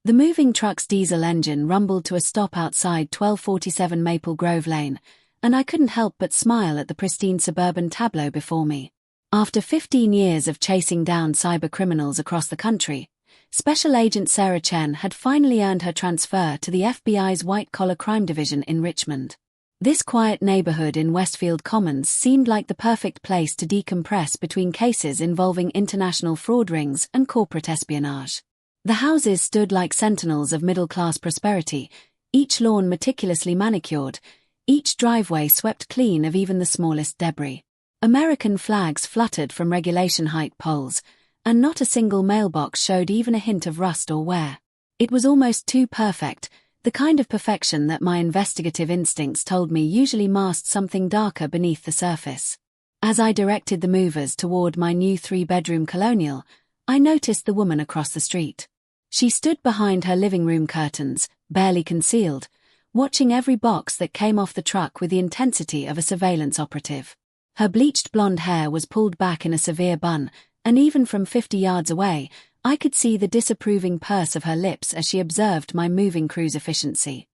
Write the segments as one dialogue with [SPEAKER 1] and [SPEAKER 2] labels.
[SPEAKER 1] The moving truck's diesel engine rumbled to a stop outside 1247 Maple Grove Lane, and I couldn't help but smile at the pristine suburban tableau before me. After 15 years of chasing down cybercriminals across the country, Special Agent Sarah Chen had finally earned her transfer to the FBI's White-Collar Crime Division in Richmond. This quiet neighborhood in Westfield Commons seemed like the perfect place to decompress between cases involving international fraud rings and corporate espionage. The houses stood like sentinels of middle-class prosperity, each lawn meticulously manicured, each driveway swept clean of even the smallest debris. American flags fluttered from regulation height poles, and not a single mailbox showed even a hint of rust or wear. It was almost too perfect, the kind of perfection that my investigative instincts told me usually masked something darker beneath the surface. As I directed the movers toward my new 3-bedroom colonial, I noticed the woman across the street. She stood behind her living room curtains, barely concealed, watching every box that came off the truck with the intensity of a surveillance operative. Her bleached blonde hair was pulled back in a severe bun, and even from 50 yards away, I could see the disapproving purse of her lips as she observed my moving crew's efficiency.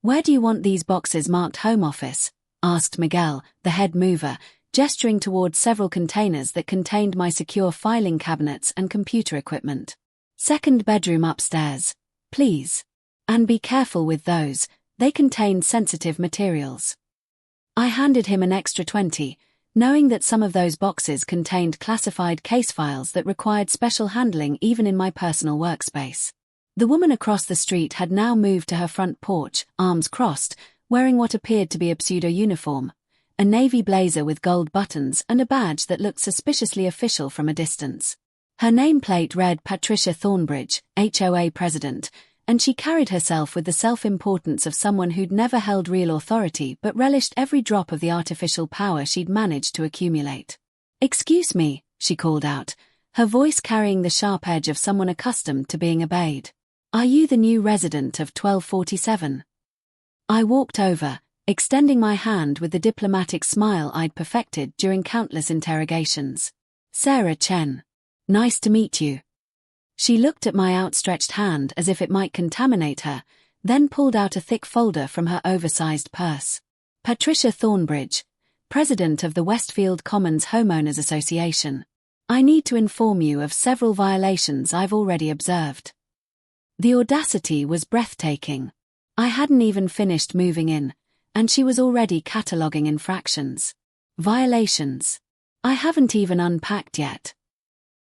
[SPEAKER 1] Where do you want these boxes marked Home Office?" asked Miguel, the head mover, gesturing towards several containers that contained my secure filing cabinets and computer equipment. "Second bedroom upstairs, please. And be careful with those, they contain sensitive materials." I handed him an extra 20, knowing that some of those boxes contained classified case files that required special handling even in my personal workspace. The woman across the street had now moved to her front porch, arms crossed, wearing what appeared to be a pseudo-uniform, a navy blazer with gold buttons and a badge that looked suspiciously official from a distance. Her nameplate read Patricia Thornbridge, HOA president, and she carried herself with the self-importance of someone who'd never held real authority but relished every drop of the artificial power she'd managed to accumulate. "Excuse me," she called out, her voice carrying the sharp edge of someone accustomed to being obeyed. "Are you the new resident of 1247? I walked over, extending my hand with the diplomatic smile I'd perfected during countless interrogations. "Sarah Chen. Nice to meet you." She looked at my outstretched hand as if it might contaminate her, then pulled out a thick folder from her oversized purse. "Patricia Thornbridge, president of the Westfield Commons Homeowners Association. I need to inform you of several violations I've already observed." The audacity was breathtaking. I hadn't even finished moving in, and she was already cataloging infractions. Violations. I haven't even unpacked yet.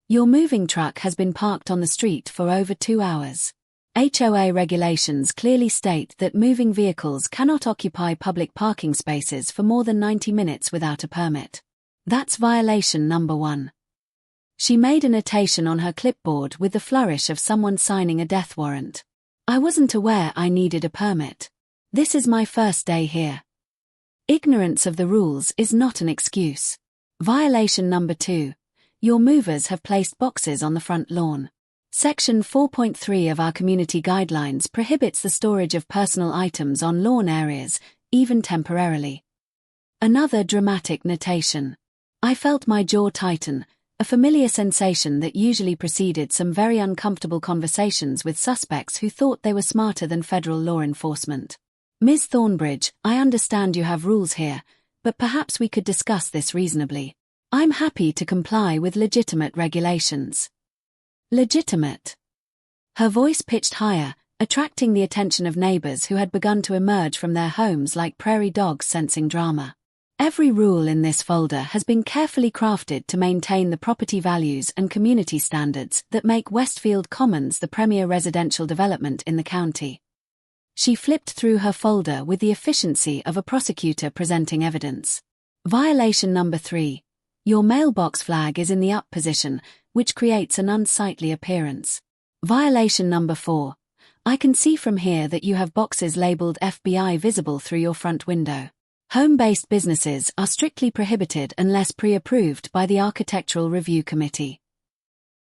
[SPEAKER 1] "Your moving truck has been parked on the street for over 2 hours. HOA regulations clearly state that moving vehicles cannot occupy public parking spaces for more than 90 minutes without a permit. That's violation number 1. She made a notation on her clipboard with the flourish of someone signing a death warrant. I wasn't aware I needed a permit. This is my first day here. Ignorance of the rules is not an excuse. Violation number 2. Your movers have placed boxes on the front lawn. Section 4.3 of our community guidelines prohibits the storage of personal items on lawn areas, even temporarily. Another dramatic notation. I felt my jaw tighten, a familiar sensation that usually preceded some very uncomfortable conversations with suspects who thought they were smarter than federal law enforcement. "Ms. Thornbridge, I understand you have rules here, but perhaps we could discuss this reasonably. I'm happy to comply with legitimate regulations." Legitimate. Her voice pitched higher, attracting the attention of neighbors who had begun to emerge from their homes like prairie dogs sensing drama. Every rule in this folder has been carefully crafted to maintain the property values and community standards that make Westfield Commons the premier residential development in the county. She flipped through her folder with the efficiency of a prosecutor presenting evidence. Violation number 3. Your mailbox flag is in the up position, which creates an unsightly appearance. Violation number 4. I can see from here that you have boxes labeled FBI visible through your front window. Home-based businesses are strictly prohibited unless pre-approved by the Architectural Review Committee.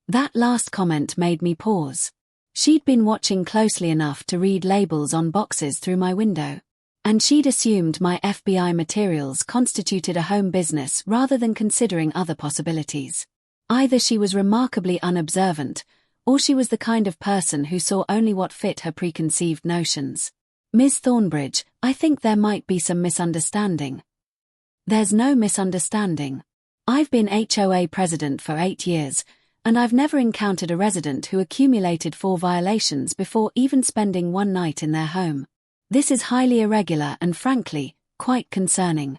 [SPEAKER 1] That last comment made me pause. She'd been watching closely enough to read labels on boxes through my window. And she'd assumed my FBI materials constituted a home business rather than considering other possibilities. Either she was remarkably unobservant, Or she was the kind of person who saw only what fit her preconceived notions. Ms. Thornbridge, I think there might be some misunderstanding. There's no misunderstanding. I've been HOA president for 8 years, and I've never encountered a resident who accumulated 4 violations before even spending one night in their home. This is highly irregular and, frankly, quite concerning.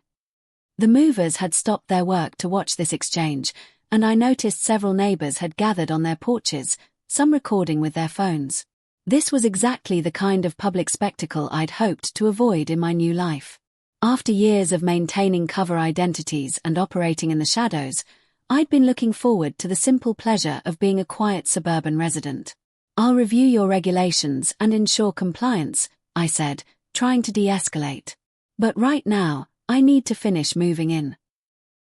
[SPEAKER 1] The movers had stopped their work to watch this exchange, and I noticed several neighbors had gathered on their porches, some recording with their phones. This was exactly the kind of public spectacle I'd hoped to avoid in my new life. After years of maintaining cover identities and operating in the shadows, I'd been looking forward to the simple pleasure of being a quiet suburban resident. I'll review your regulations and ensure compliance, I said, trying to de-escalate. But right now, I need to finish moving in.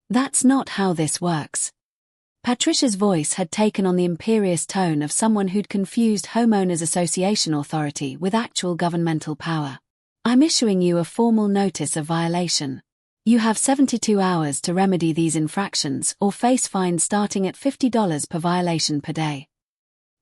[SPEAKER 1] That's not how this works. Patricia's voice had taken on the imperious tone of someone who'd confused Homeowners Association authority with actual governmental power. I'm issuing you a formal notice of violation. You have 72 hours to remedy these infractions or face fines starting at $50 per violation per day.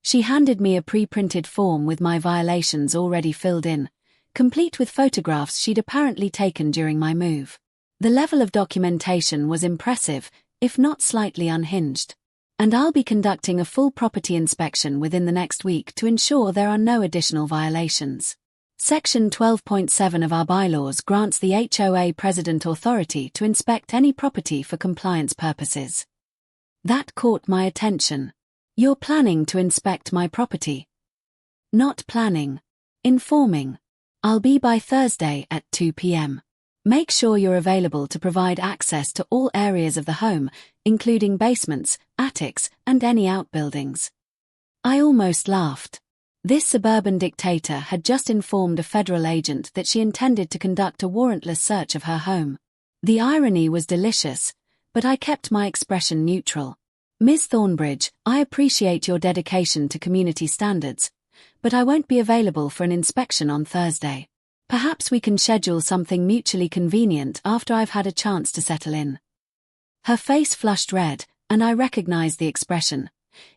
[SPEAKER 1] She handed me a pre-printed form with my violations already filled in, complete with photographs she'd apparently taken during my move. The level of documentation was impressive, if not slightly unhinged. And I'll be conducting a full property inspection within the next week to ensure there are no additional violations. Section 12.7 of our bylaws grants the HOA president authority to inspect any property for compliance purposes. That caught my attention. You're planning to inspect my property? Not planning. Informing. I'll be by Thursday at 2 p.m. Make sure you're available to provide access to all areas of the home, including basements, attics, and any outbuildings. I almost laughed. This suburban dictator had just informed a federal agent that she intended to conduct a warrantless search of her home. The irony was delicious, but I kept my expression neutral. Ms. Thornbridge, I appreciate your dedication to community standards, but I won't be available for an inspection on Thursday. Perhaps we can schedule something mutually convenient after I've had a chance to settle in. Her face flushed red, and I recognized the expression.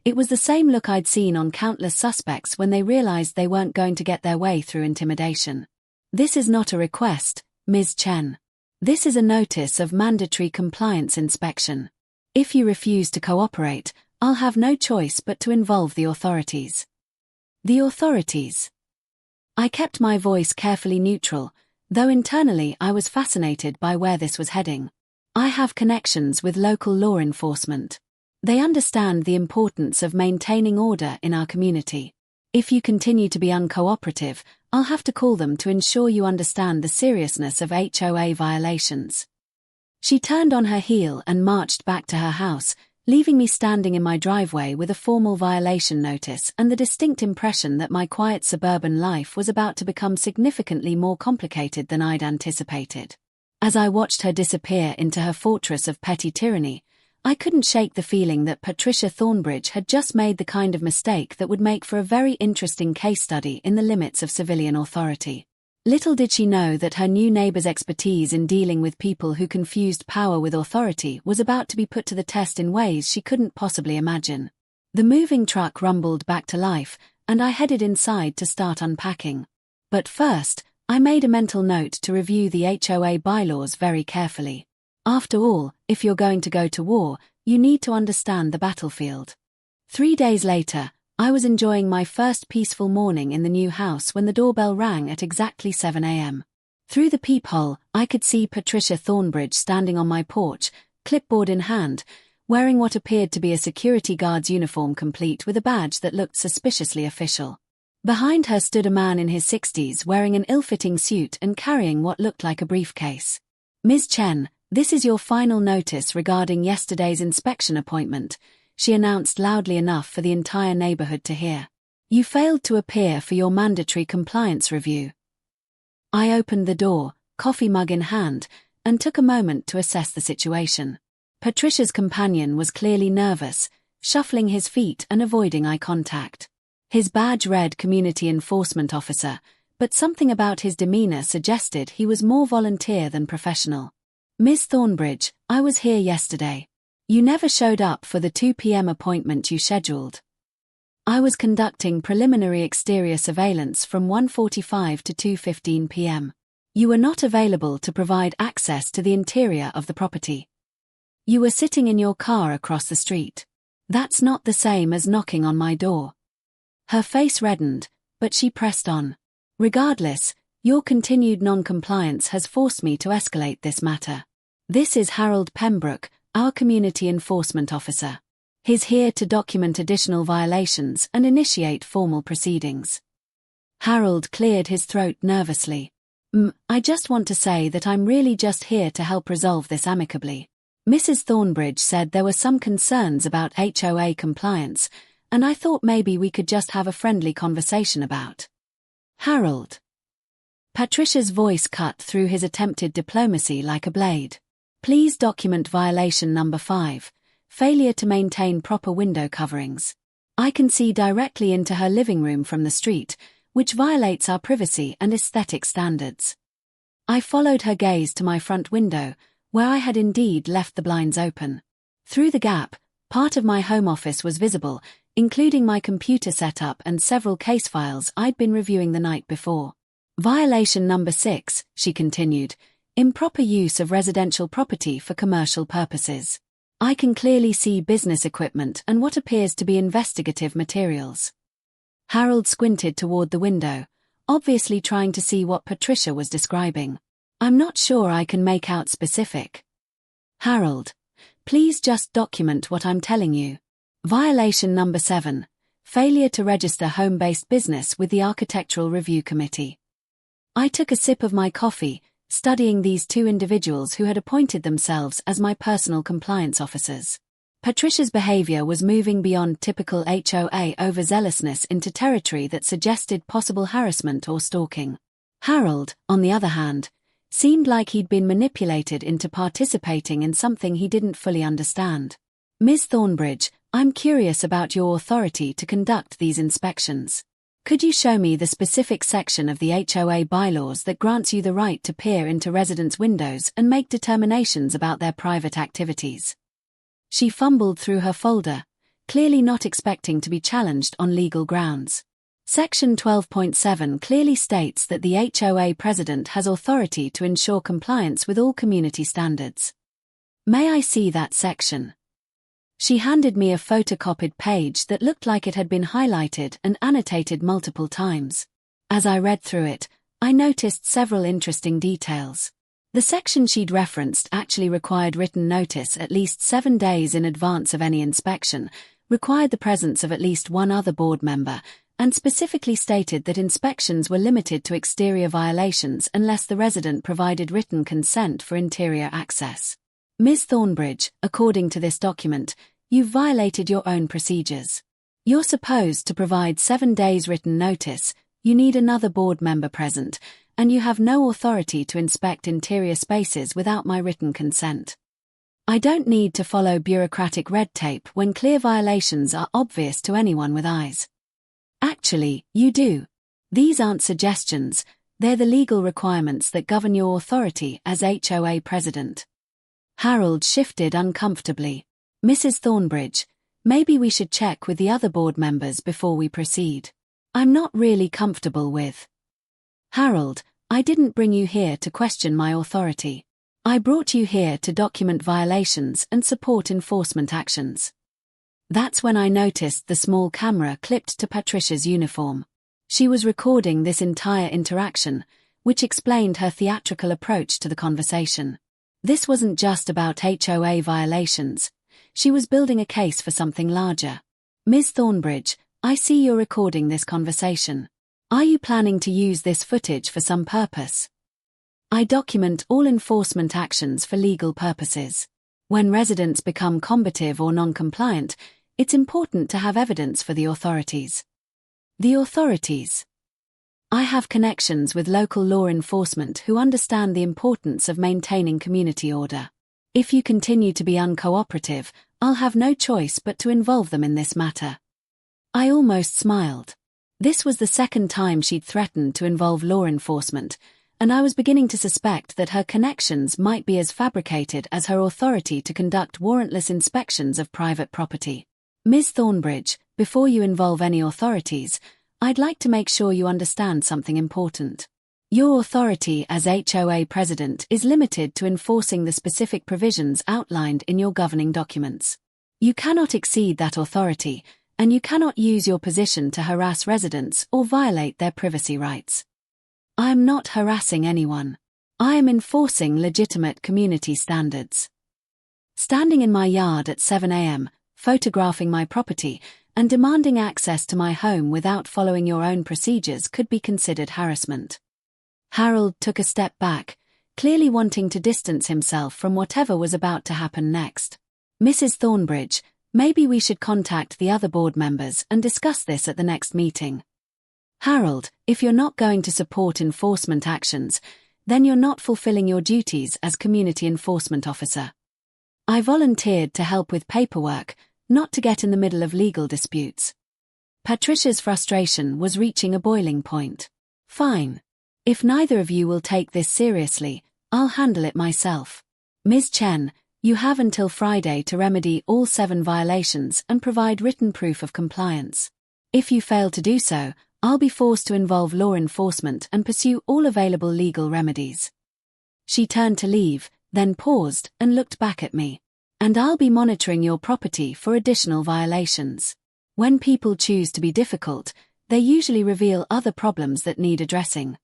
[SPEAKER 1] It was the same look I'd seen on countless suspects when they realized they weren't going to get their way through intimidation. This is not a request, Ms. Chen. This is a notice of mandatory compliance inspection. If you refuse to cooperate, I'll have no choice but to involve the authorities. The authorities. I kept my voice carefully neutral, though internally I was fascinated by where this was heading. I have connections with local law enforcement. They understand the importance of maintaining order in our community. If you continue to be uncooperative, I'll have to call them to ensure you understand the seriousness of HOA violations. She turned on her heel and marched back to her house, leaving me standing in my driveway with a formal violation notice and the distinct impression that my quiet suburban life was about to become significantly more complicated than I'd anticipated. As I watched her disappear into her fortress of petty tyranny, I couldn't shake the feeling that Patricia Thornbridge had just made the kind of mistake that would make for a very interesting case study in the limits of civilian authority. Little did she know that her new neighbor's expertise in dealing with people who confused power with authority was about to be put to the test in ways she couldn't possibly imagine. The moving truck rumbled back to life, and I headed inside to start unpacking. But first, I made a mental note to review the HOA bylaws very carefully. After all, if you're going to go to war, you need to understand the battlefield. 3 days later, I was enjoying my first peaceful morning in the new house when the doorbell rang at exactly 7 a.m. Through the peephole, I could see Patricia Thornbridge standing on my porch, clipboard in hand, wearing what appeared to be a security guard's uniform complete with a badge that looked suspiciously official. Behind her stood a man in his 60s wearing an ill-fitting suit and carrying what looked like a briefcase. Ms. Chen, this is your final notice regarding yesterday's inspection appointment, she announced loudly enough for the entire neighborhood to hear. You failed to appear for your mandatory compliance review. I opened the door, coffee mug in hand, and took a moment to assess the situation. Patricia's companion was clearly nervous, shuffling his feet and avoiding eye contact. His badge read Community Enforcement Officer, but something about his demeanor suggested he was more volunteer than professional. Ms. Thornbridge, I was here yesterday. You never showed up for the 2 p.m. appointment you scheduled. I was conducting preliminary exterior surveillance from 1:45 to 2:15 p.m. You were not available to provide access to the interior of the property. You were sitting in your car across the street. That's not the same as knocking on my door. Her face reddened, but she pressed on. Regardless, your continued non-compliance has forced me to escalate this matter. This is Harold Pembroke, our community enforcement officer. He's here to document additional violations and initiate formal proceedings. Harold cleared his throat nervously. I just want to say that I'm really just here to help resolve this amicably. Mrs. Thornbridge said there were some concerns about HOA compliance, and I thought maybe we could just have a friendly conversation about. Harold. Patricia's voice cut through his attempted diplomacy like a blade. Please document violation number 5, failure to maintain proper window coverings. I can see directly into her living room from the street, which violates our privacy and aesthetic standards. I followed her gaze to my front window, where I had indeed left the blinds open. Through the gap, part of my home office was visible, including my computer setup and several case files I'd been reviewing the night before. Violation number 6, she continued, improper use of residential property for commercial purposes. I can clearly see business equipment and what appears to be investigative materials. Harold squinted toward the window, obviously trying to see what Patricia was describing. I'm not sure I can make out specific. Harold, please just document what I'm telling you. Violation number 7, failure to register home-based business with the Architectural Review Committee. I took a sip of my coffee, studying these two individuals who had appointed themselves as my personal compliance officers. Patricia's behavior was moving beyond typical HOA overzealousness into territory that suggested possible harassment or stalking. Harold, on the other hand, seemed like he'd been manipulated into participating in something he didn't fully understand. Ms. Thornbridge, I'm curious about your authority to conduct these inspections. Could you show me the specific section of the HOA bylaws that grants you the right to peer into residents' windows and make determinations about their private activities? She fumbled through her folder, clearly not expecting to be challenged on legal grounds. Section 12.7 clearly states that the HOA president has authority to ensure compliance with all community standards. May I see that section? She handed me a photocopied page that looked like it had been highlighted and annotated multiple times. As I read through it, I noticed several interesting details. The section she'd referenced actually required written notice at least 7 days in advance of any inspection, required the presence of at least one other board member, and specifically stated that inspections were limited to exterior violations unless the resident provided written consent for interior access. Ms. Thornbridge, according to this document, you've violated your own procedures. You're supposed to provide 7 days written notice, you need another board member present, and you have no authority to inspect interior spaces without my written consent. I don't need to follow bureaucratic red tape when clear violations are obvious to anyone with eyes. Actually, you do. These aren't suggestions, they're the legal requirements that govern your authority as HOA president. Harold shifted uncomfortably. Mrs. Thornbridge, maybe we should check with the other board members before we proceed. I'm not really comfortable with. Harold, I didn't bring you here to question my authority. I brought you here to document violations and support enforcement actions. That's when I noticed the small camera clipped to Patricia's uniform. She was recording this entire interaction, which explained her theatrical approach to the conversation. This wasn't just about HOA violations. She was building a case for something larger. Ms. Thornbridge, I see you're recording this conversation. Are you planning to use this footage for some purpose? I document all enforcement actions for legal purposes. When residents become combative or non-compliant, it's important to have evidence for the authorities. The authorities. I have connections with local law enforcement who understand the importance of maintaining community order. If you continue to be uncooperative, I'll have no choice but to involve them in this matter. I almost smiled. This was the second time she'd threatened to involve law enforcement, and I was beginning to suspect that her connections might be as fabricated as her authority to conduct warrantless inspections of private property. Ms. Thornbridge, before you involve any authorities, I'd like to make sure you understand something important. Your authority as HOA president is limited to enforcing the specific provisions outlined in your governing documents. You cannot exceed that authority, and you cannot use your position to harass residents or violate their privacy rights. I am not harassing anyone. I am enforcing legitimate community standards. Standing in my yard at 7 a.m., photographing my property, and demanding access to my home without following your own procedures could be considered harassment. Harold took a step back, clearly wanting to distance himself from whatever was about to happen next. Mrs. Thornbridge, maybe we should contact the other board members and discuss this at the next meeting. Harold, if you're not going to support enforcement actions, then you're not fulfilling your duties as community enforcement officer. I volunteered to help with paperwork, not to get in the middle of legal disputes. Patricia's frustration was reaching a boiling point. Fine. If neither of you will take this seriously, I'll handle it myself. Ms. Chen, you have until Friday to remedy all 7 violations and provide written proof of compliance. If you fail to do so, I'll be forced to involve law enforcement and pursue all available legal remedies. She turned to leave, then paused and looked back at me. And I'll be monitoring your property for additional violations. When people choose to be difficult, they usually reveal other problems that need addressing.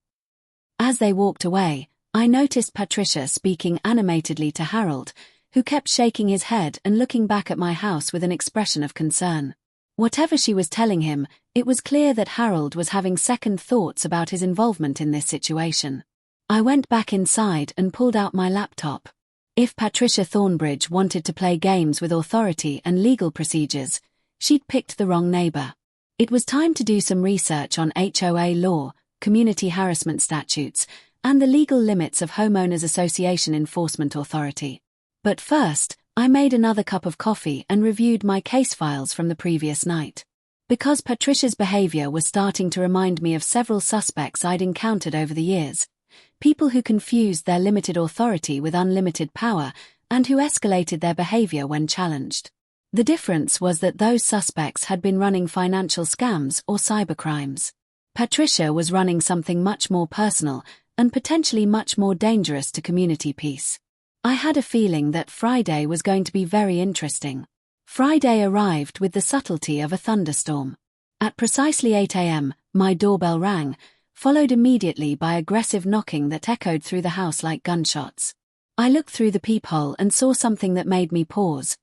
[SPEAKER 1] As they walked away, I noticed Patricia speaking animatedly to Harold, who kept shaking his head and looking back at my house with an expression of concern. Whatever she was telling him, it was clear that Harold was having second thoughts about his involvement in this situation. I went back inside and pulled out my laptop. If Patricia Thornbridge wanted to play games with authority and legal procedures, she'd picked the wrong neighbor. It was time to do some research on HOA law, community harassment statutes, and the legal limits of Homeowners Association Enforcement Authority. But first, I made another cup of coffee and reviewed my case files from the previous night. Because Patricia's behavior was starting to remind me of several suspects I'd encountered over the years. People who confused their limited authority with unlimited power, and who escalated their behavior when challenged. The difference was that those suspects had been running financial scams or cybercrimes. Patricia was running something much more personal, and potentially much more dangerous to community peace. I had a feeling that Friday was going to be very interesting. Friday arrived with the subtlety of a thunderstorm. At precisely 8 a.m., my doorbell rang, followed immediately by aggressive knocking that echoed through the house like gunshots. I looked through the peephole and saw something that made me pause.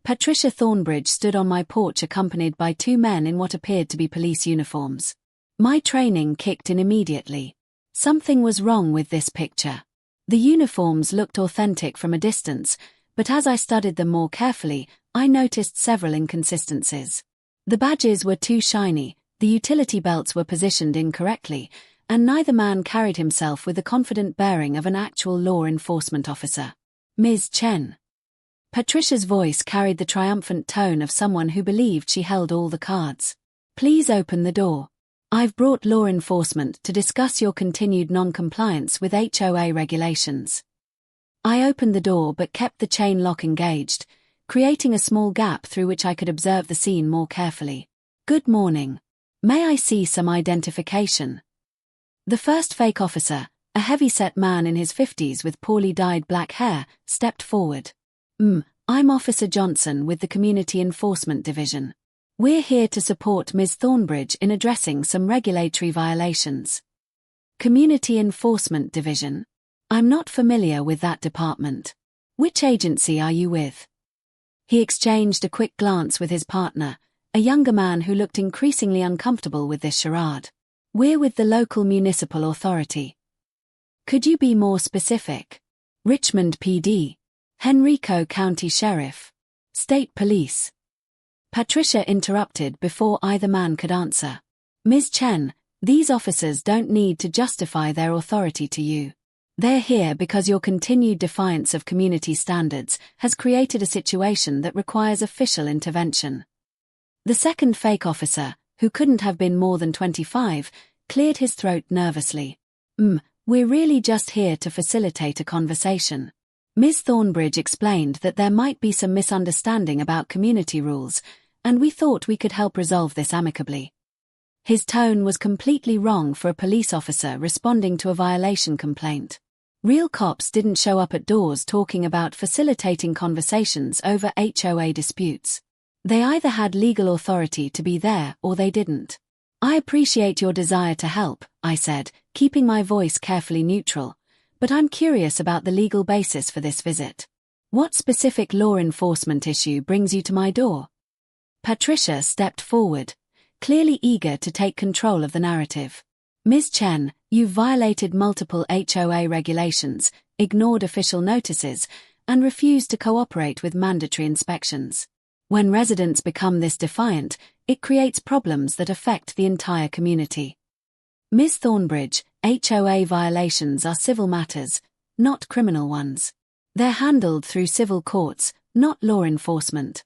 [SPEAKER 1] Patricia Thornbridge stood on my porch accompanied by 2 men in what appeared to be police uniforms. My training kicked in immediately. Something was wrong with this picture. The uniforms looked authentic from a distance, but as I studied them more carefully, I noticed several inconsistencies. The badges were too shiny, the utility belts were positioned incorrectly, and neither man carried himself with the confident bearing of an actual law enforcement officer. Ms. Chen. Patricia's voice carried the triumphant tone of someone who believed she held all the cards. Please open the door. I've brought law enforcement to discuss your continued non-compliance with HOA regulations. I opened the door but kept the chain lock engaged, creating a small gap through which I could observe the scene more carefully. Good morning. May I see some identification? The first fake officer, a heavy-set man in his 50s with poorly dyed black hair, stepped forward. I'm Officer Johnson with the Community Enforcement Division. We're here to support Ms. Thornbridge in addressing some regulatory violations. Community Enforcement Division? I'm not familiar with that department. Which agency are you with? He exchanged a quick glance with his partner, a younger man who looked increasingly uncomfortable with this charade. We're with the local municipal authority. Could you be more specific? Richmond PD. Henrico County Sheriff. State Police. Patricia interrupted before either man could answer. Ms. Chen, these officers don't need to justify their authority to you. They're here because your continued defiance of community standards has created a situation that requires official intervention. The second fake officer, who couldn't have been more than 25, cleared his throat nervously. We're really just here to facilitate a conversation. Ms. Thornbridge explained that there might be some misunderstanding about community rules, and we thought we could help resolve this amicably." His tone was completely wrong for a police officer responding to a violation complaint. Real cops didn't show up at doors talking about facilitating conversations over HOA disputes. They either had legal authority to be there or they didn't. "I appreciate your desire to help," I said, keeping my voice carefully neutral, "but I'm curious about the legal basis for this visit. What specific law enforcement issue brings you to my door?" Patricia stepped forward, clearly eager to take control of the narrative. "Ms. Chen, you've violated multiple HOA regulations, ignored official notices, and refused to cooperate with mandatory inspections. When residents become this defiant, it creates problems that affect the entire community." "Ms. Thornbridge, HOA violations are civil matters, not criminal ones. They're handled through civil courts, not law enforcement."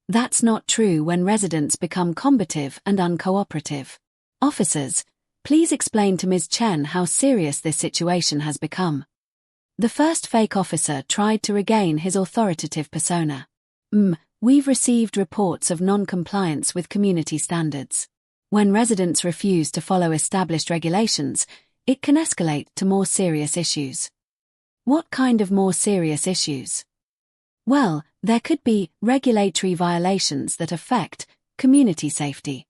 [SPEAKER 1] "That's not true when residents become combative and uncooperative. Officers, please explain to Ms. Chen how serious this situation has become." The first fake officer tried to regain his authoritative persona. We've received reports of non-compliance with community standards. When residents refuse to follow established regulations, it can escalate to more serious issues." "What kind of more serious issues?" "Well, there could be regulatory violations that affect community safety."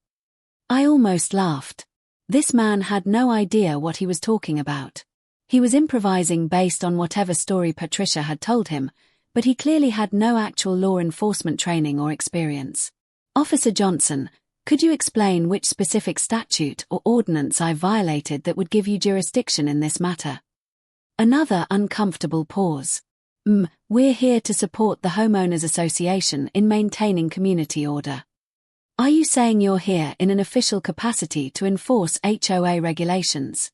[SPEAKER 1] I almost laughed. This man had no idea what he was talking about. He was improvising based on whatever story Patricia had told him, but he clearly had no actual law enforcement training or experience. "Officer Johnson, could you explain which specific statute or ordinance I violated that would give you jurisdiction in this matter?" Another uncomfortable pause. We're here to support the Homeowners Association in maintaining community order." "Are you saying you're here in an official capacity to enforce HOA regulations?"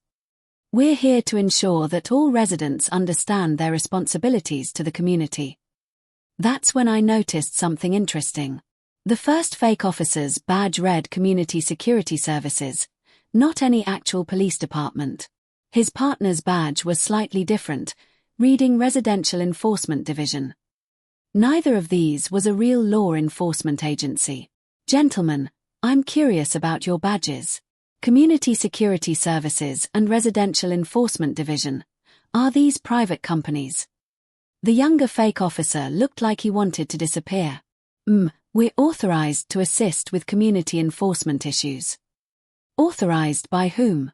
[SPEAKER 1] "We're here to ensure that all residents understand their responsibilities to the community." That's when I noticed something interesting. The first fake officer's badge read Community Security Services, not any actual police department. His partner's badge was slightly different, reading Residential Enforcement Division. Neither of these was a real law enforcement agency. "Gentlemen, I'm curious about your badges. Community Security Services and Residential Enforcement Division. Are these private companies?" The younger fake officer looked like he wanted to disappear. We're authorized to assist with community enforcement issues." "Authorized by whom?"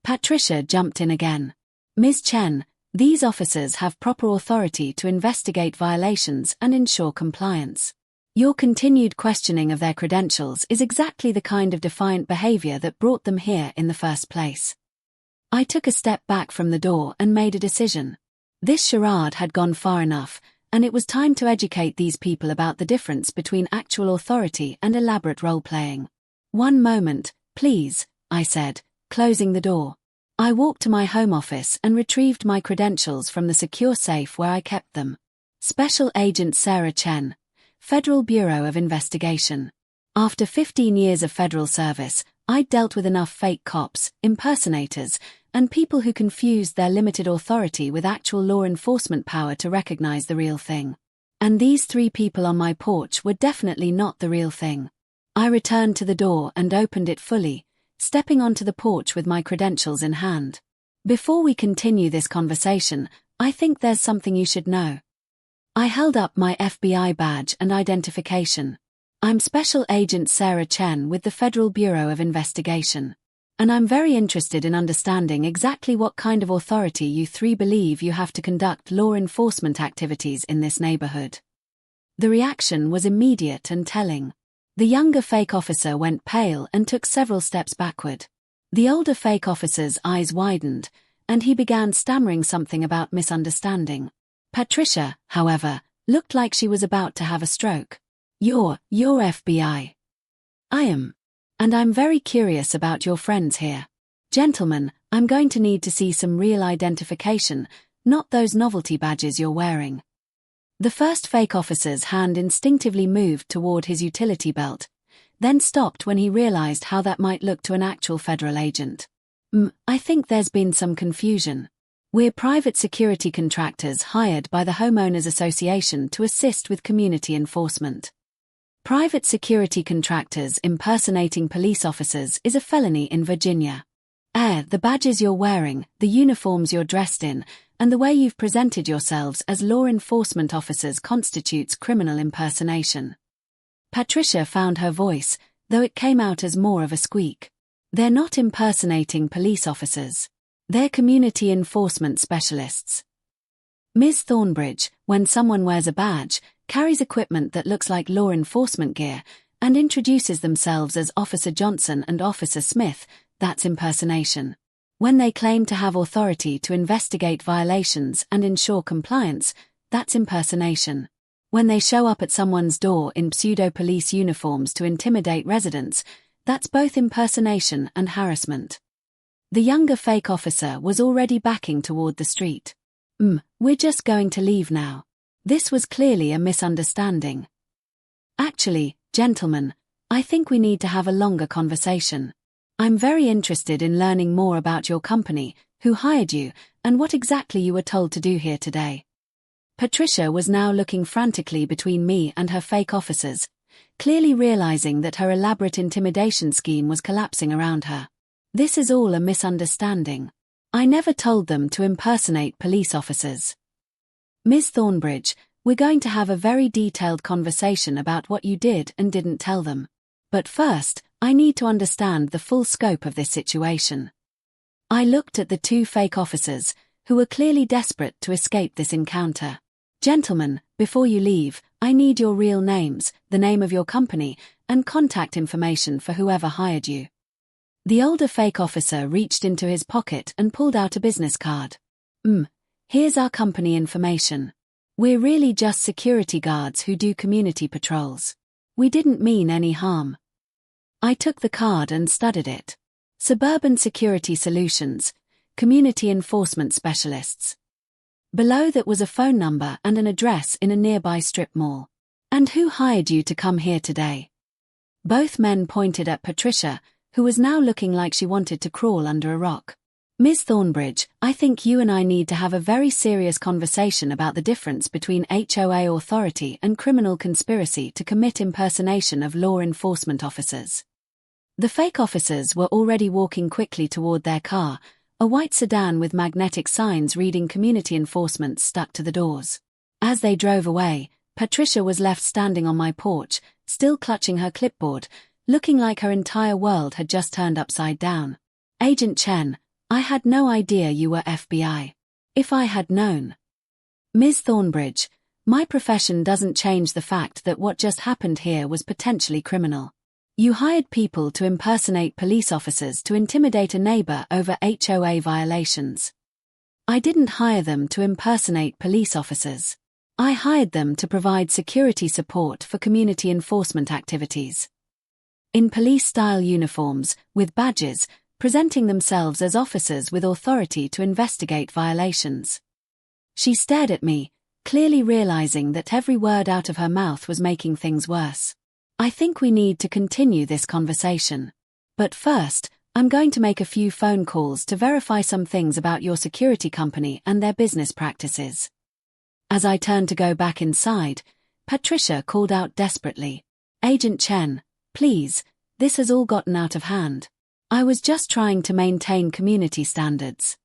[SPEAKER 1] Patricia jumped in again. "Ms. Chen, these officers have proper authority to investigate violations and ensure compliance. Your continued questioning of their credentials is exactly the kind of defiant behavior that brought them here in the first place." I took a step back from the door and made a decision. This charade had gone far enough, and it was time to educate these people about the difference between actual authority and elaborate role-playing. "One moment, please," I said, closing the door. I walked to my home office and retrieved my credentials from the secure safe where I kept them. Special Agent Sarah Chen, Federal Bureau of Investigation. After 15 years of federal service, I'd dealt with enough fake cops, impersonators, and people who confused their limited authority with actual law enforcement power to recognize the real thing. And these 3 people on my porch were definitely not the real thing. I returned to the door and opened it fully, stepping onto the porch with my credentials in hand. "Before we continue this conversation, I think there's something you should know." I held up my FBI badge and identification. "I'm Special Agent Sarah Chen with the Federal Bureau of Investigation. And I'm very interested in understanding exactly what kind of authority you 3 believe you have to conduct law enforcement activities in this neighborhood." The reaction was immediate and telling. The younger fake officer went pale and took several steps backward. The older fake officer's eyes widened, and he began stammering something about misunderstanding. Patricia, however, looked like she was about to have a stroke. You're FBI." "I am. And I'm very curious about your friends here. Gentlemen, I'm going to need to see some real identification, not those novelty badges you're wearing." The first fake officer's hand instinctively moved toward his utility belt, then stopped when he realized how that might look to an actual federal agent. I think there's been some confusion. We're private security contractors hired by the Homeowners Association to assist with community enforcement." Private security contractors impersonating police officers is a felony in Virginia. The badges you're wearing, the uniforms you're dressed in, and the way you've presented yourselves as law enforcement officers constitutes criminal impersonation. Patricia found her voice, though it came out as more of a squeak. They're not impersonating police officers. They're community enforcement specialists. Ms. Thornbridge, when someone wears a badge, carries equipment that looks like law enforcement gear, and introduces themselves as Officer Johnson and Officer Smith, that's impersonation. When they claim to have authority to investigate violations and ensure compliance, that's impersonation. When they show up at someone's door in pseudo-police uniforms to intimidate residents, that's both impersonation and harassment. The younger fake officer was already backing toward the street. We're just going to leave now. This was clearly a misunderstanding. Actually, gentlemen, I think we need to have a longer conversation. I'm very interested in learning more about your company, who hired you, and what exactly you were told to do here today. Patricia was now looking frantically between me and her fake officers, clearly realizing that her elaborate intimidation scheme was collapsing around her. This is all a misunderstanding. I never told them to impersonate police officers. Ms. Thornbridge, we're going to have a very detailed conversation about what you did and didn't tell them. But first, I need to understand the full scope of this situation. I looked at the two fake officers, who were clearly desperate to escape this encounter. Gentlemen, before you leave, I need your real names, the name of your company, and contact information for whoever hired you. The older fake officer reached into his pocket and pulled out a business card. Here's our company information. We're really just security guards who do community patrols. We didn't mean any harm. I took the card and studied it. Suburban Security Solutions, Community Enforcement Specialists. Below that was a phone number and an address in a nearby strip mall. And who hired you to come here today? Both men pointed at Patricia, who was now looking like she wanted to crawl under a rock. Ms. Thornbridge, I think you and I need to have a very serious conversation about the difference between HOA authority and criminal conspiracy to commit impersonation of law enforcement officers. The fake officers were already walking quickly toward their car, a white sedan with magnetic signs reading community enforcement stuck to the doors. As they drove away, Patricia was left standing on my porch, still clutching her clipboard, looking like her entire world had just turned upside down. Agent Chen, I had no idea you were FBI. If I had known. Ms. Thornbridge, my profession doesn't change the fact that what just happened here was potentially criminal. You hired people to impersonate police officers to intimidate a neighbor over HOA violations. I didn't hire them to impersonate police officers. I hired them to provide security support for community enforcement activities. In police-style uniforms, with badges, presenting themselves as officers with authority to investigate violations. She stared at me, clearly realizing that every word out of her mouth was making things worse. I think we need to continue this conversation. But first, I'm going to make a few phone calls to verify some things about your security company and their business practices. As I turned to go back inside, Patricia called out desperately, Agent Chen, please, this has all gotten out of hand. I was just trying to maintain community standards.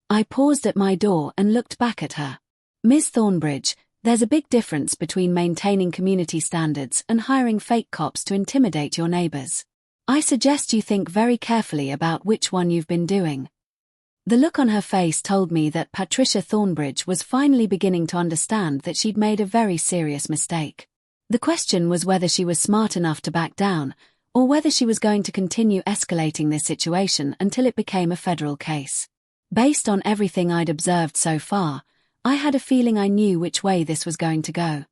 [SPEAKER 1] I paused at my door and looked back at her. Ms. Thornbridge, there's a big difference between maintaining community standards and hiring fake cops to intimidate your neighbors. I suggest you think very carefully about which one you've been doing. The look on her face told me that Patricia Thornbridge was finally beginning to understand that she'd made a very serious mistake. The question was whether she was smart enough to back down, or whether she was going to continue escalating this situation until it became a federal case. Based on everything I'd observed so far, I had a feeling I knew which way this was going to go.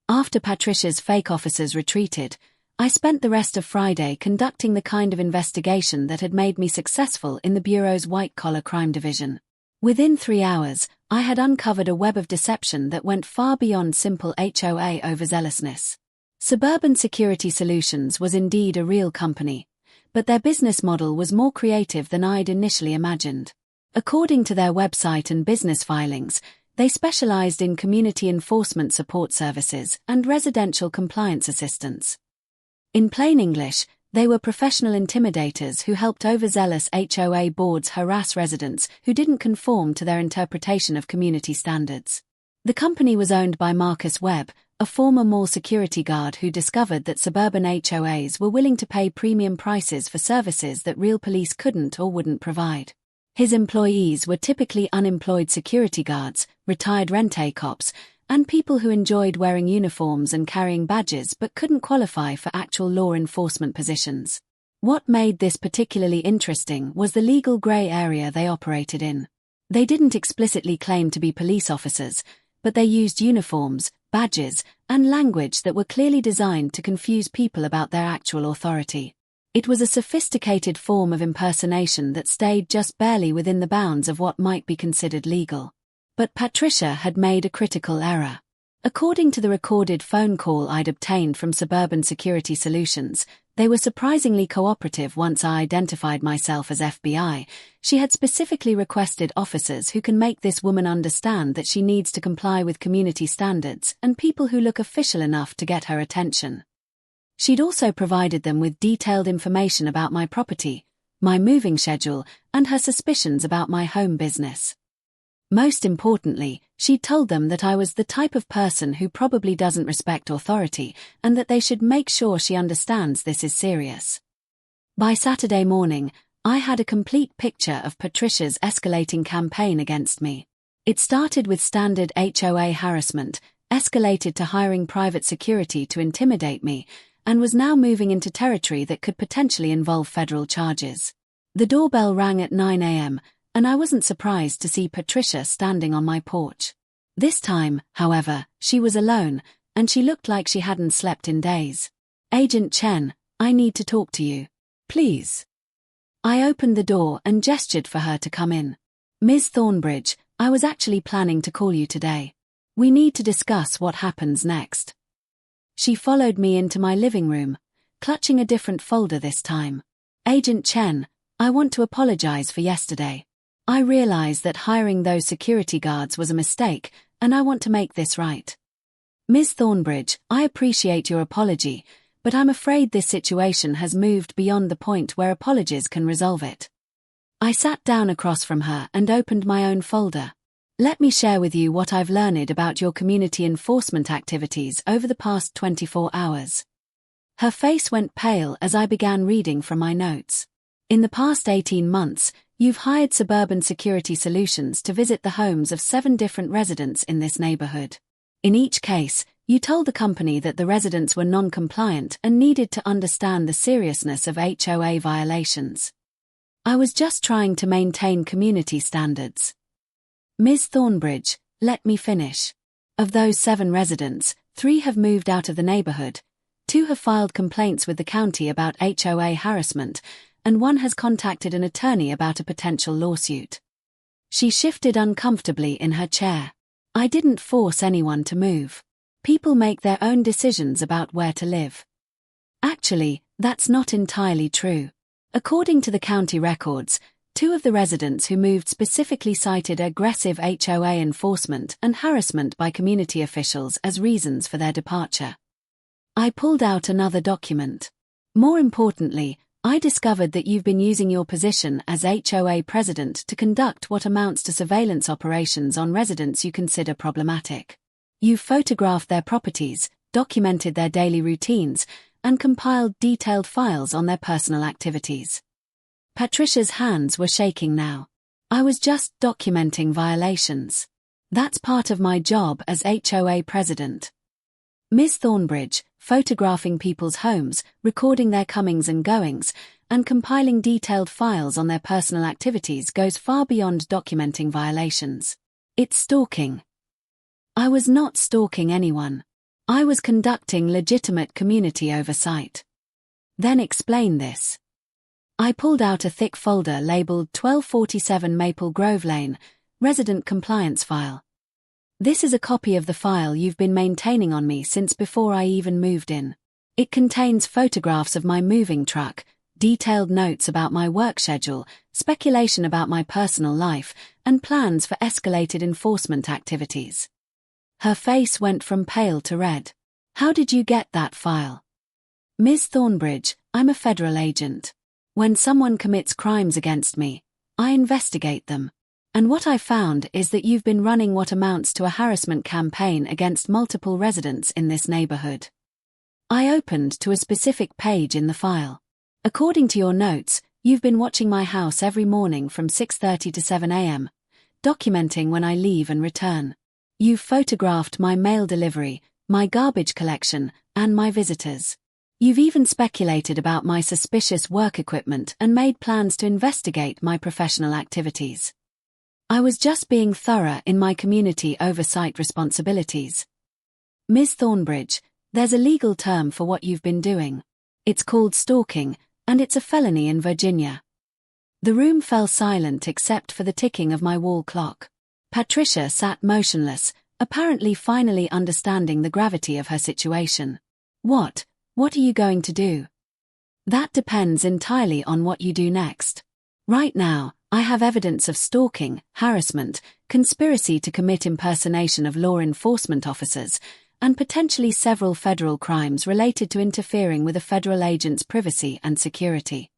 [SPEAKER 1] After Patricia's fake officers retreated, I spent the rest of Friday conducting the kind of investigation that had made me successful in the Bureau's white-collar crime division. Within 3 hours, I had uncovered a web of deception that went far beyond simple HOA overzealousness. Suburban Security Solutions was indeed a real company, but their business model was more creative than I'd initially imagined. According to their website and business filings, They specialized in community enforcement support services and residential compliance assistance. In plain English, they were professional intimidators who helped overzealous HOA boards harass residents who didn't conform to their interpretation of community standards. The company was owned by Marcus Webb, a former mall security guard who discovered that suburban HOAs were willing to pay premium prices for services that real police couldn't or wouldn't provide. His employees were typically unemployed security guards, retired rent-a-cops, and people who enjoyed wearing uniforms and carrying badges but couldn't qualify for actual law enforcement positions. What made this particularly interesting was the legal grey area they operated in. They didn't explicitly claim to be police officers, but they used uniforms, badges, and language that were clearly designed to confuse people about their actual authority. It was a sophisticated form of impersonation that stayed just barely within the bounds of what might be considered legal. But Patricia had made a critical error. According to the recorded phone call I'd obtained from Suburban Security Solutions, they were surprisingly cooperative once I identified myself as FBI. She had specifically requested officers who can make this woman understand that she needs to comply with community standards and people who look official enough to get her attention. She'd also provided them with detailed information about my property, my moving schedule, and her suspicions about my home business. Most importantly, she told them that I was the type of person who probably doesn't respect authority and that they should make sure she understands this is serious. By Saturday morning, I had a complete picture of Patricia's escalating campaign against me. It started with standard HOA harassment, escalated to hiring private security to intimidate me, and was now moving into territory that could potentially involve federal charges. The doorbell rang at 9 a.m., and I wasn't surprised to see Patricia standing on my porch. This time, however, she was alone, and she looked like she hadn't slept in days. "Agent Chen, I need to talk to you. Please." I opened the door and gestured for her to come in. "Ms. Thornbridge, I was actually planning to call you today. We need to discuss what happens next." She followed me into my living room, clutching a different folder this time. "Agent Chen, I want to apologize for yesterday. I realize that hiring those security guards was a mistake, and I want to make this right. Ms. Thornbridge, I appreciate your apology, but I'm afraid this situation has moved beyond the point where apologies can resolve it." I sat down across from her and opened my own folder. "Let me share with you what I've learned about your community enforcement activities over the past 24 hours. Her face went pale as I began reading from my notes. "In the past 18 months, you've hired Suburban Security Solutions to visit the homes of 7 different residents in this neighborhood. In each case, you told the company that the residents were non-compliant and needed to understand the seriousness of HOA violations. I was just trying to maintain community standards." "Ms. Thornbridge, let me finish. Of those 7 residents, 3 have moved out of the neighborhood, 2 have filed complaints with the county about HOA harassment, and 1 has contacted an attorney about a potential lawsuit." She shifted uncomfortably in her chair. "I didn't force anyone to move. People make their own decisions about where to live." Actually, that's not entirely true. According to the county records, 2 of the residents who moved specifically cited aggressive HOA enforcement and harassment by community officials as reasons for their departure. I pulled out another document. "More importantly, I discovered that you've been using your position as HOA president to conduct what amounts to surveillance operations on residents you consider problematic. You've photographed their properties, documented their daily routines, and compiled detailed files on their personal activities." Patricia's hands were shaking now. "I was just documenting violations. That's part of my job as HOA president. Ms. Thornbridge, photographing people's homes, recording their comings and goings, and compiling detailed files on their personal activities goes far beyond documenting violations. It's stalking." I was not stalking anyone. I was conducting legitimate community oversight. "Then explain this." I pulled out a thick folder labeled 1247 Maple Grove Lane, Resident Compliance File. "This is a copy of the file you've been maintaining on me since before I even moved in. It contains photographs of my moving truck, detailed notes about my work schedule, speculation about my personal life, and plans for escalated enforcement activities. Her face went from pale to red. How did you get that file? Ms. Thornbridge, I'm a federal agent. When someone commits crimes against me, I investigate them. And what I found is that you've been running what amounts to a harassment campaign against multiple residents in this neighborhood. I opened to a specific page in the file. According to your notes, you've been watching my house every morning from 6:30 to 7 a.m., documenting when I leave and return. You've photographed my mail delivery, my garbage collection, and my visitors. You've even speculated about my suspicious work equipment and made plans to investigate my professional activities. I was just being thorough in my community oversight responsibilities. Ms. Thornbridge, there's a legal term for what you've been doing. It's called stalking, and it's a felony in Virginia. The room fell silent except for the ticking of my wall clock. Patricia sat motionless, apparently finally understanding the gravity of her situation. What are you going to do? That depends entirely on what you do next. Right now, I have evidence of stalking, harassment, conspiracy to commit impersonation of law enforcement officers, and potentially several federal crimes related to interfering with a federal agent's privacy and security.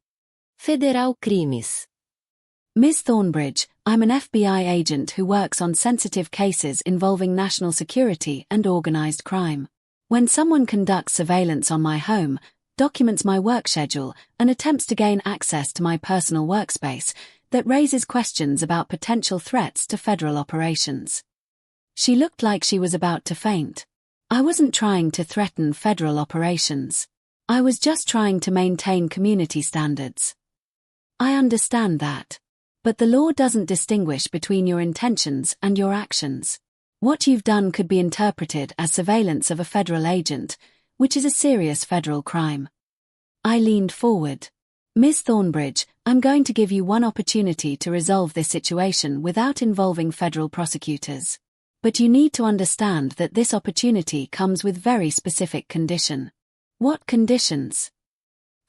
[SPEAKER 2] Federal crimes.
[SPEAKER 1] Ms. Thornbridge, I'm an FBI agent who works on sensitive cases involving national security and organized crime. When someone conducts surveillance on my home, documents my work schedule, and attempts to gain access to my personal workspace, that raises questions about potential threats to federal operations. She looked like she was about to faint. I wasn't trying to threaten federal operations. I was just trying to maintain community standards. I understand that. But the law doesn't distinguish between your intentions and your actions. What you've done could be interpreted as surveillance of a federal agent, which is a serious federal crime. I leaned forward. Ms. Thornbridge, I'm going to give you one opportunity to resolve this situation without involving federal prosecutors. But you need to understand that this opportunity comes with very specific condition. What conditions?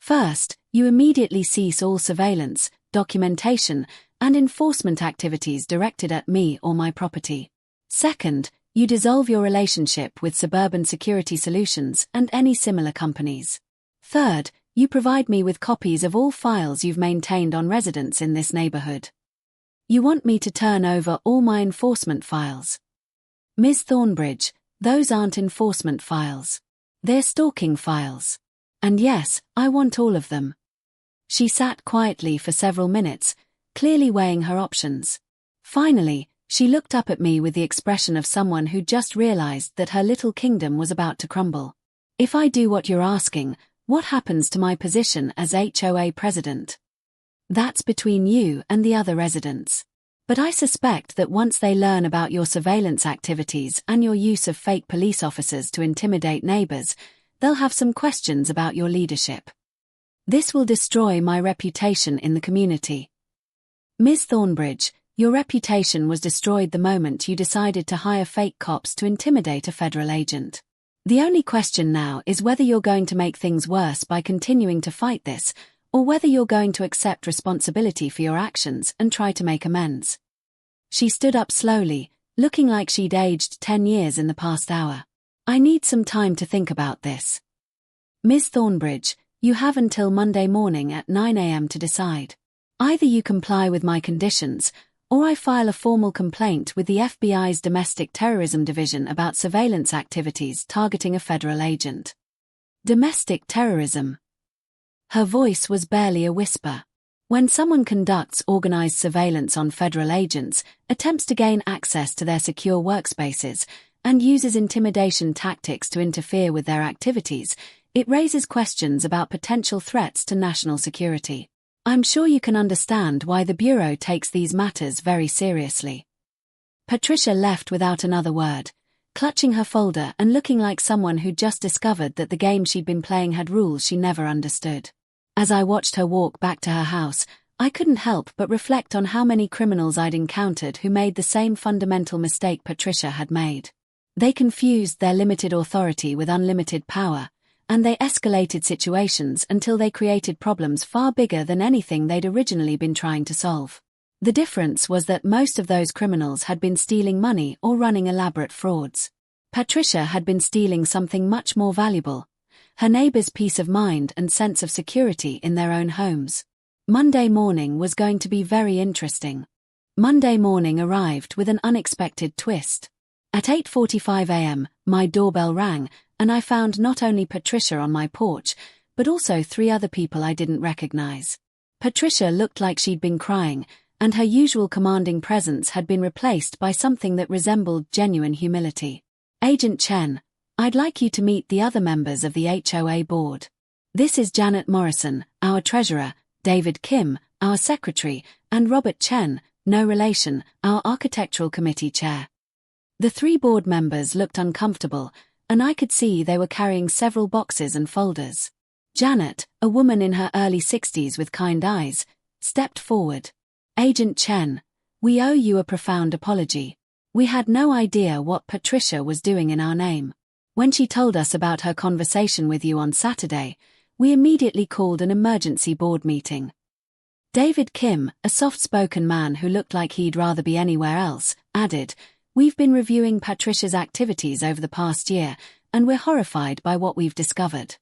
[SPEAKER 1] First, you immediately cease all surveillance, documentation, and enforcement activities directed at me or my property. Second, you dissolve your relationship with Suburban Security Solutions and any similar companies. Third, you provide me with copies of all files you've maintained on residents in this neighborhood. You want me to turn over all my enforcement files. Ms. Thornbridge, those aren't enforcement files. They're stalking files. And yes, I want all of them. She sat quietly for several minutes, clearly weighing her options. Finally, she looked up at me with the expression of someone who just realized that her little kingdom was about to crumble. If I do what you're asking, what happens to my position as HOA president? That's between you and the other residents. But I suspect that once they learn about your surveillance activities and your use of fake police officers to intimidate neighbors, they'll have some questions about your leadership. This will destroy my reputation in the community. Ms. Thornbridge, your reputation was destroyed the moment you decided to hire fake cops to intimidate a federal agent. The only question now is whether you're going to make things worse by continuing to fight this, or whether you're going to accept responsibility for your actions and try to make amends. She stood up slowly, looking like she'd aged 10 years in the past hour. I need some time to think about this. Ms. Thornbridge, you have until Monday morning at 9 a.m. to decide. Either you comply with my conditions, or I file a formal complaint with the FBI's Domestic Terrorism Division about surveillance activities targeting a federal agent. Domestic terrorism. Her voice was barely a whisper. When someone conducts organized surveillance on federal agents, attempts to gain access to their secure workspaces, and uses intimidation tactics to interfere with their activities, it raises questions about potential threats to national security. I'm sure you can understand why the Bureau takes these matters very seriously. Patricia left without another word, clutching her folder and looking like someone who'd just discovered that the game she'd been playing had rules she never understood. As I watched her walk back to her house, I couldn't help but reflect on how many criminals I'd encountered who made the same fundamental mistake Patricia had made. They confused their limited authority with unlimited power, and they escalated situations until they created problems far bigger than anything they'd originally been trying to solve. The difference was that most of those criminals had been stealing money or running elaborate frauds. Patricia had been stealing something much more valuable: her neighbors' peace of mind and sense of security in their own homes. Monday morning was going to be very interesting. Monday morning arrived with an unexpected twist. At 8:45 a.m., my doorbell rang, and I found not only Patricia on my porch, but also 3 other people I didn't recognize. Patricia looked like she'd been crying, and her usual commanding presence had been replaced by something that resembled genuine humility. "Agent Chen, I'd like you to meet the other members of the HOA board. This is Janet Morrison, our treasurer, David Kim, our secretary, and Robert Chen, no relation, our architectural committee chair." The 3 board members looked uncomfortable, and I could see they were carrying several boxes and folders. Janet, a woman in her early 60s with kind eyes, stepped forward. "Agent Chen, we owe you a profound apology. We had no idea what Patricia was doing in our name. When she told us about her conversation with you on Saturday, we immediately called an emergency board meeting." David Kim, a soft-spoken man who looked like he'd rather be anywhere else, added, "We've been reviewing Patricia's activities over the past year, and we're horrified by what we've discovered."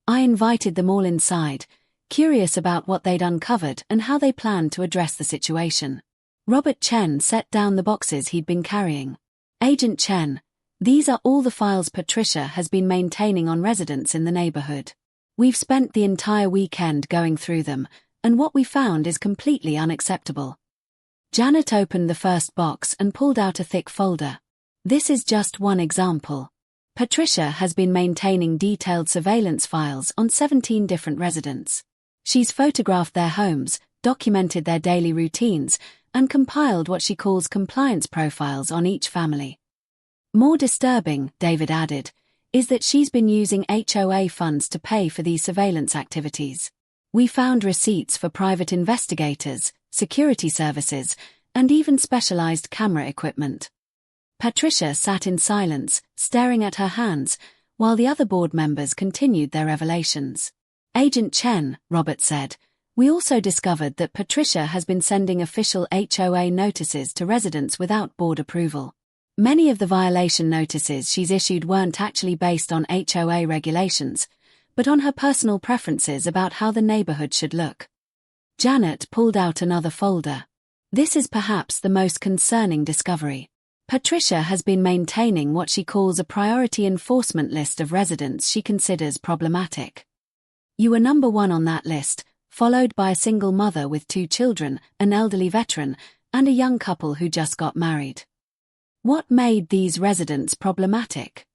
[SPEAKER 1] I invited them all inside, curious about what they'd uncovered and how they planned to address the situation. Robert Chen set down the boxes he'd been carrying. "Agent Chen, these are all the files Patricia has been maintaining on residents in the neighborhood. We've spent the entire weekend going through them, and what we found is completely unacceptable." Janet opened the first box and pulled out a thick folder. "This is just one example. Patricia has been maintaining detailed surveillance files on 17 different residents. She's photographed their homes, documented their daily routines, and compiled what she calls compliance profiles on each family. More disturbing," David added, "is that she's been using HOA funds to pay for these surveillance activities. We found receipts for private investigators, security services, and even specialized camera equipment." Patricia sat in silence, staring at her hands, while the other board members continued their revelations. "Agent Chen," Robert said, "we also discovered that Patricia has been sending official HOA notices to residents without board approval. Many of the violation notices she's issued weren't actually based on HOA regulations, but on her personal preferences about how the neighborhood should look." Janet pulled out another folder. "This is perhaps the most concerning discovery. Patricia has been maintaining what she calls a priority enforcement list of residents she considers problematic. You were number 1 on that list, followed by a single mother with 2 children, an elderly veteran, and a young couple who just got married. What made these residents problematic?"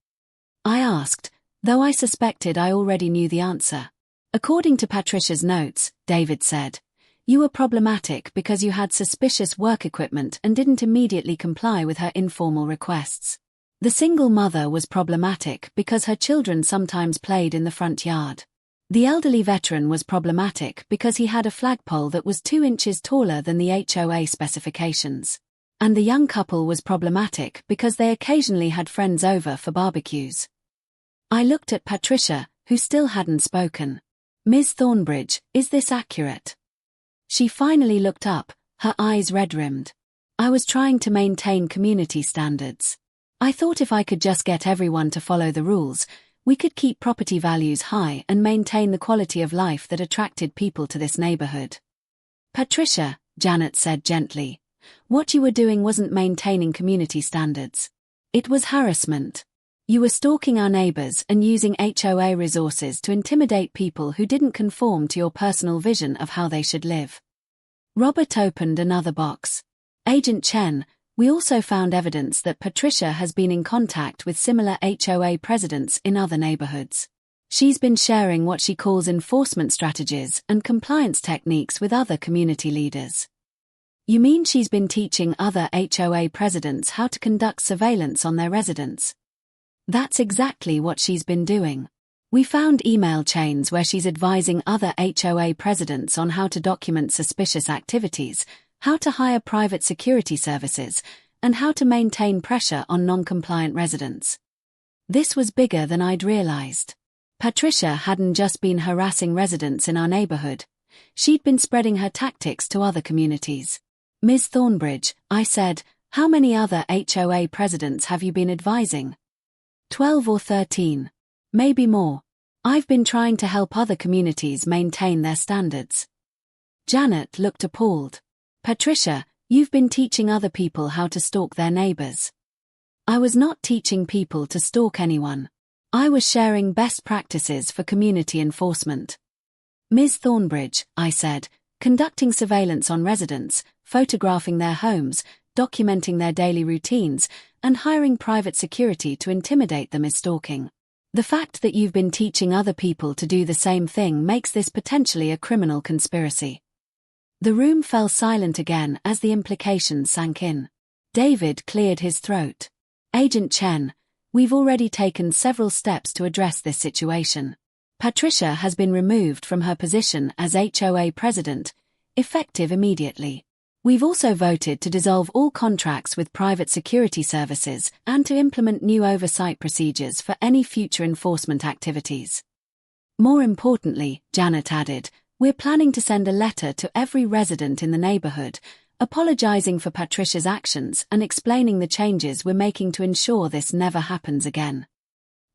[SPEAKER 1] I asked, though I suspected I already knew the answer. "According to Patricia's notes," David said, "you were problematic because you had suspicious work equipment and didn't immediately comply with her informal requests. The single mother was problematic because her children sometimes played in the front yard. The elderly veteran was problematic because he had a flagpole that was 2 inches taller than the HOA specifications. And the young couple was problematic because they occasionally had friends over for barbecues." I looked at Patricia, who still hadn't spoken. "Ms. Thornbridge, is this accurate?" She finally looked up, her eyes red-rimmed. "I was trying to maintain community standards. I thought if I could just get everyone to follow the rules, we could keep property values high and maintain the quality of life that attracted people to this neighborhood." "Patricia," Janet said gently, "what you were doing wasn't maintaining community standards. It was harassment. You were stalking our neighbors and using HOA resources to intimidate people who didn't conform to your personal vision of how they should live." Robert opened another box. "Agent Chen, we also found evidence that Patricia has been in contact with similar HOA presidents in other neighborhoods. She's been sharing what she calls enforcement strategies and compliance techniques with other community leaders." "You mean she's been teaching other HOA presidents how to conduct surveillance on their residents?" "That's exactly what she's been doing. We found email chains where she's advising other HOA presidents on how to document suspicious activities, how to hire private security services, and how to maintain pressure on non-compliant residents. This was bigger than I'd realized. Patricia hadn't just been harassing residents in our neighborhood. She'd been spreading her tactics to other communities. Ms. Thornbridge, I said, how many other HOA presidents have you been advising? 12 or 13. Maybe more. I've been trying to help other communities maintain their standards. Janet looked appalled. Patricia, you've been teaching other people how to stalk their neighbors. I was not teaching people to stalk anyone. I was sharing best practices for community enforcement. Ms. Thornbridge, I said, conducting surveillance on residents, photographing their homes, documenting their daily routines, and hiring private security to intimidate them is stalking. The fact that you've been teaching other people to do the same thing makes this potentially a criminal conspiracy. The room fell silent again as the implications sank in. David cleared his throat. Agent Chen, we've already taken several steps to address this situation. Patricia has been removed from her position as HOA president, effective immediately. We've also voted to dissolve all contracts with private security services and to implement new oversight procedures for any future enforcement activities. More importantly, Janet added, we're planning to send a letter to every resident in the neighborhood, apologizing for Patricia's actions and explaining the changes we're making to ensure this never happens again.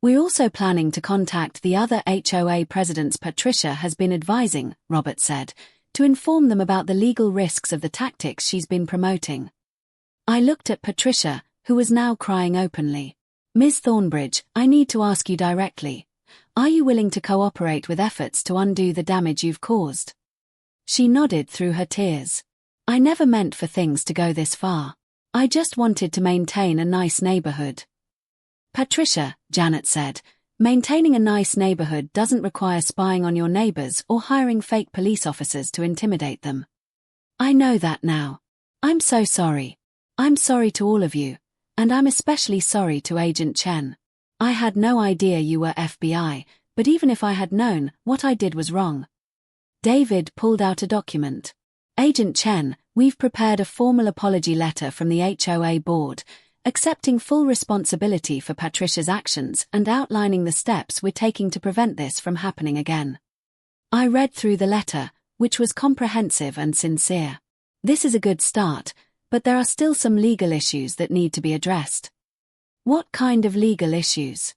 [SPEAKER 1] We're also planning to contact the other HOA presidents Patricia has been advising, Robert said, to inform them about the legal risks of the tactics she's been promoting. I looked at Patricia, who was now crying openly. Ms. Thornbridge, I need to ask you directly. Are you willing to cooperate with efforts to undo the damage you've caused? She nodded through her tears. I never meant for things to go this far. I just wanted to maintain a nice neighborhood. Patricia, Janet said, maintaining a nice neighborhood doesn't require spying on your neighbors or hiring fake police officers to intimidate them. I know that now. I'm so sorry. I'm sorry to all of you, and I'm especially sorry to Agent Chen. I had no idea you were FBI, but even if I had known, what I did was wrong. David pulled out a document. Agent Chen, we've prepared a formal apology letter from the HOA board, accepting full responsibility for Patricia's actions and outlining the steps we're taking to prevent this from happening again. I read through the letter, which was comprehensive and sincere. This is a good start, but there are still some legal issues that need to be addressed. What kind of legal issues?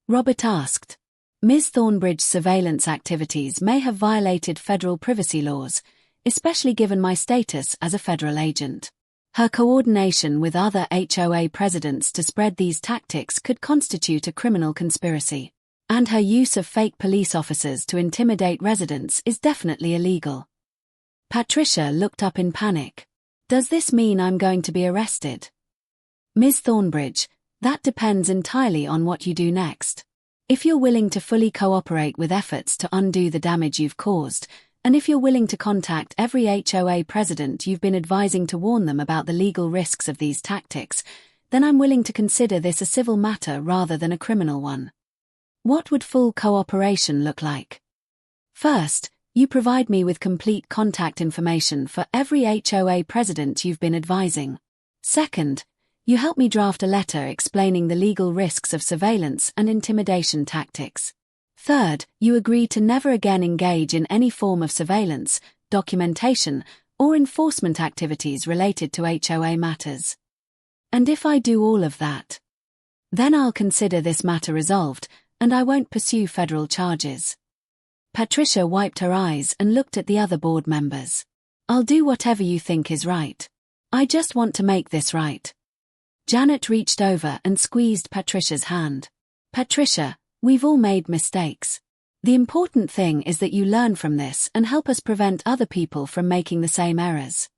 [SPEAKER 1] Robert asked. Ms. Thornbridge's surveillance activities may have violated federal privacy laws, especially given my status as a federal agent. Her coordination with other HOA presidents to spread these tactics could constitute a criminal conspiracy. And her use of fake police officers to intimidate residents is definitely illegal. Patricia looked up in panic. Does this mean I'm going to be arrested? Ms. Thornbridge, that depends entirely on what you do next. If you're willing to fully cooperate with efforts to undo the damage you've caused, and if you're willing to contact every HOA president you've been advising to warn them about the legal risks of these tactics, then I'm willing to consider this a civil matter rather than a criminal one. What would full cooperation look like? First, you provide me with complete contact information for every HOA president you've been advising. Second, you help me draft a letter explaining the legal risks of surveillance and intimidation tactics. Third, you agree to never again engage in any form of surveillance, documentation, or enforcement activities related to HOA matters. And if I do all of that, then I'll consider this matter resolved, and I won't pursue federal charges. Patricia wiped her eyes and looked at the other board members. I'll do whatever you think is right. I just want to make this right. Janet reached over and squeezed Patricia's hand. Patricia, we've all made mistakes. The important thing is that you learn from this and help us prevent other people from making the same errors.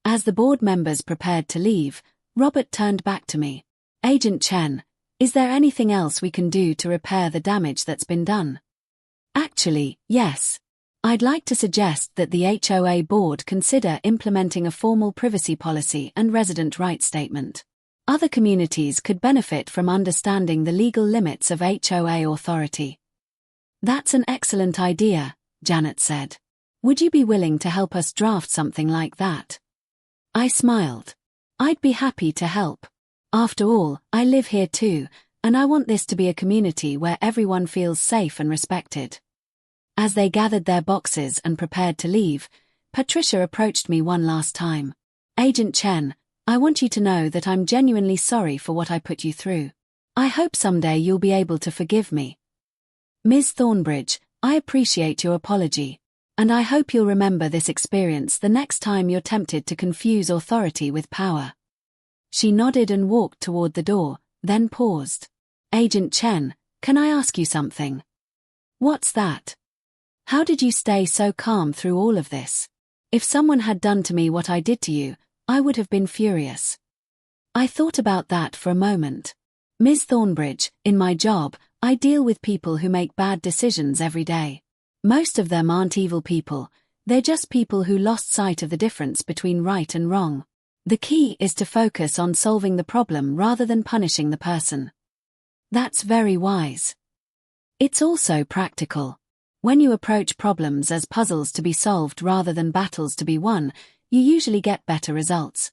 [SPEAKER 1] As the board members prepared to leave, Robert turned back to me. Agent Chen, is there anything else we can do to repair the damage that's been done? Actually, yes. I'd like to suggest that the HOA board consider implementing a formal privacy policy and resident rights statement. Other communities could benefit from understanding the legal limits of HOA authority. That's an excellent idea, Janet said. Would you be willing to help us draft something like that? I smiled. I'd be happy to help. After all, I live here too, and I want this to be a community where everyone feels safe and respected. As they gathered their boxes and prepared to leave, Patricia approached me one last time. "Agent Chen, I want you to know that I'm genuinely sorry for what I put you through. I hope someday you'll be able to forgive me. Ms. Thornbridge, I appreciate your apology, and I hope you'll remember this experience the next time you're tempted to confuse authority with power." She nodded and walked toward the door, then paused. "Agent Chen, can I ask you something?" "What's that?" "How did you stay so calm through all of this? If someone had done to me what I did to you, I would have been furious." I thought about that for a moment. "Ms. Thornbridge, in my job, I deal with people who make bad decisions every day. Most of them aren't evil people, they're just people who lost sight of the difference between right and wrong. The key is to focus on solving the problem rather than punishing the person." That's very wise. It's also practical. When you approach problems as puzzles to be solved rather than battles to be won, you usually get better results.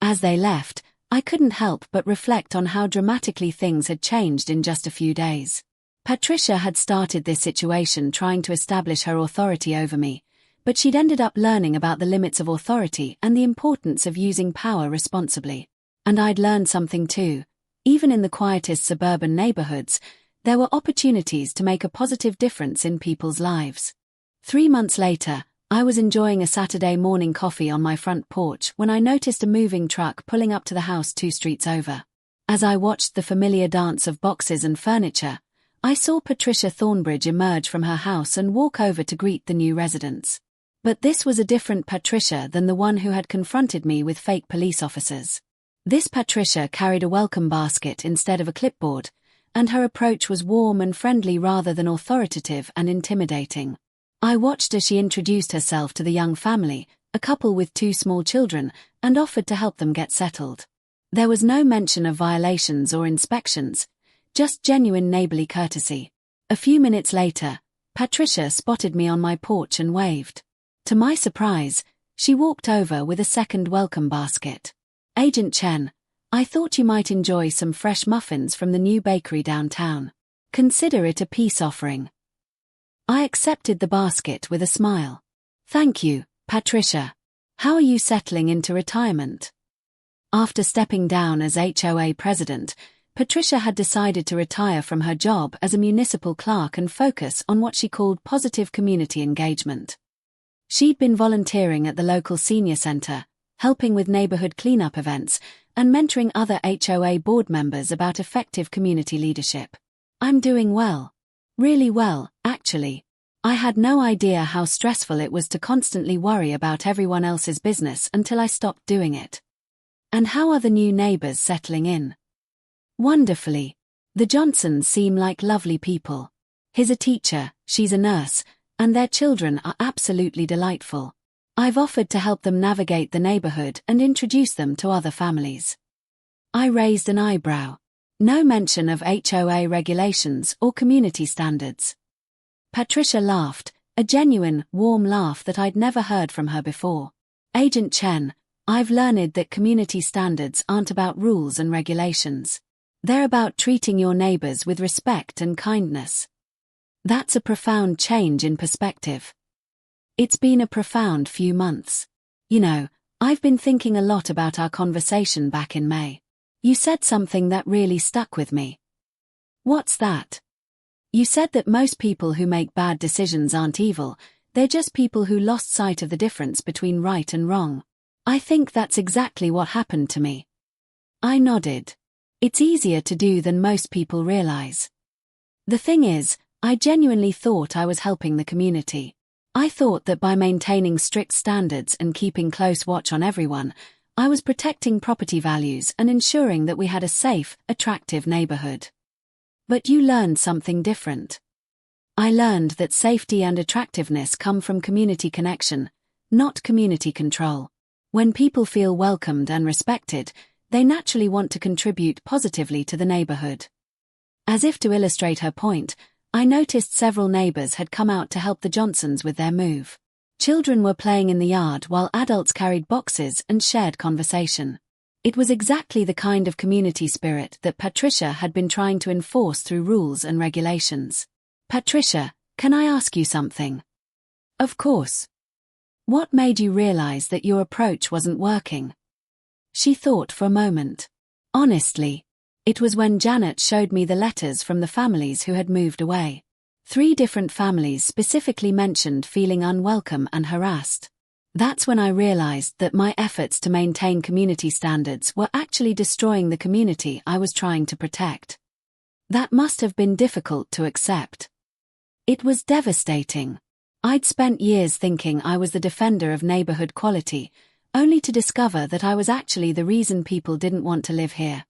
[SPEAKER 1] As they left, I couldn't help but reflect on how dramatically things had changed in just a few days. Patricia had started this situation trying to establish her authority over me, but she'd ended up learning about the limits of authority and the importance of using power responsibly. And I'd learned something too. Even in the quietest suburban neighborhoods, there were opportunities to make a positive difference in people's lives. 3 months later, I was enjoying a Saturday morning coffee on my front porch when I noticed a moving truck pulling up to the house 2 streets over. As I watched the familiar dance of boxes and furniture, I saw Patricia Thornbridge emerge from her house and walk over to greet the new residents. But this was a different Patricia than the one who had confronted me with fake police officers. This Patricia carried a welcome basket instead of a clipboard, and her approach was warm and friendly rather than authoritative and intimidating. I watched as she introduced herself to the young family, a couple with 2 small children, and offered to help them get settled. There was no mention of violations or inspections, just genuine neighborly courtesy. A few minutes later, Patricia spotted me on my porch and waved. To my surprise, she walked over with a second welcome basket. "Agent Chen, I thought you might enjoy some fresh muffins from the new bakery downtown. Consider it a peace offering." I accepted the basket with a smile. "Thank you, Patricia. How are you settling into retirement?" After stepping down as HOA president, Patricia had decided to retire from her job as a municipal clerk and focus on what she called positive community engagement. She'd been volunteering at the local senior center, helping with neighborhood cleanup events, and mentoring other HOA board members about effective community leadership. "I'm doing well. Really well, actually. I had no idea how stressful it was to constantly worry about everyone else's business until I stopped doing it." "And how are the new neighbors settling in?" "Wonderfully. The Johnsons seem like lovely people. He's a teacher, she's a nurse, and their children are absolutely delightful. I've offered to help them navigate the neighborhood and introduce them to other families." I raised an eyebrow. No mention of HOA regulations or community standards. Patricia laughed, a genuine, warm laugh that I'd never heard from her before. "Agent Chen, I've learned that community standards aren't about rules and regulations. They're about treating your neighbors with respect and kindness." That's a profound change in perspective. It's been a profound few months. You know, I've been thinking a lot about our conversation back in May. You said something that really stuck with me. "What's that?" "You said that most people who make bad decisions aren't evil, they're just people who lost sight of the difference between right and wrong. I think that's exactly what happened to me." I nodded. It's easier to do than most people realize. The thing is, I genuinely thought I was helping the community. I thought that by maintaining strict standards and keeping close watch on everyone, I was protecting property values and ensuring that we had a safe, attractive neighborhood. But you learned something different. I learned that safety and attractiveness come from community connection, not community control. When people feel welcomed and respected, they naturally want to contribute positively to the neighborhood. As if to illustrate her point, I noticed several neighbors had come out to help the Johnsons with their move. Children were playing in the yard while adults carried boxes and shared conversation. It was exactly the kind of community spirit that Patricia had been trying to enforce through rules and regulations. Patricia, can I ask you something? Of course. What made you realize that your approach wasn't working? She thought for a moment. Honestly, it was when Janet showed me the letters from the families who had moved away. 3 different families specifically mentioned feeling unwelcome and harassed. That's when I realized that my efforts to maintain community standards were actually destroying the community I was trying to protect. That must have been difficult to accept. It was devastating. I'd spent years thinking I was the defender of neighborhood quality, only to discover that I was actually the reason people didn't want to live here.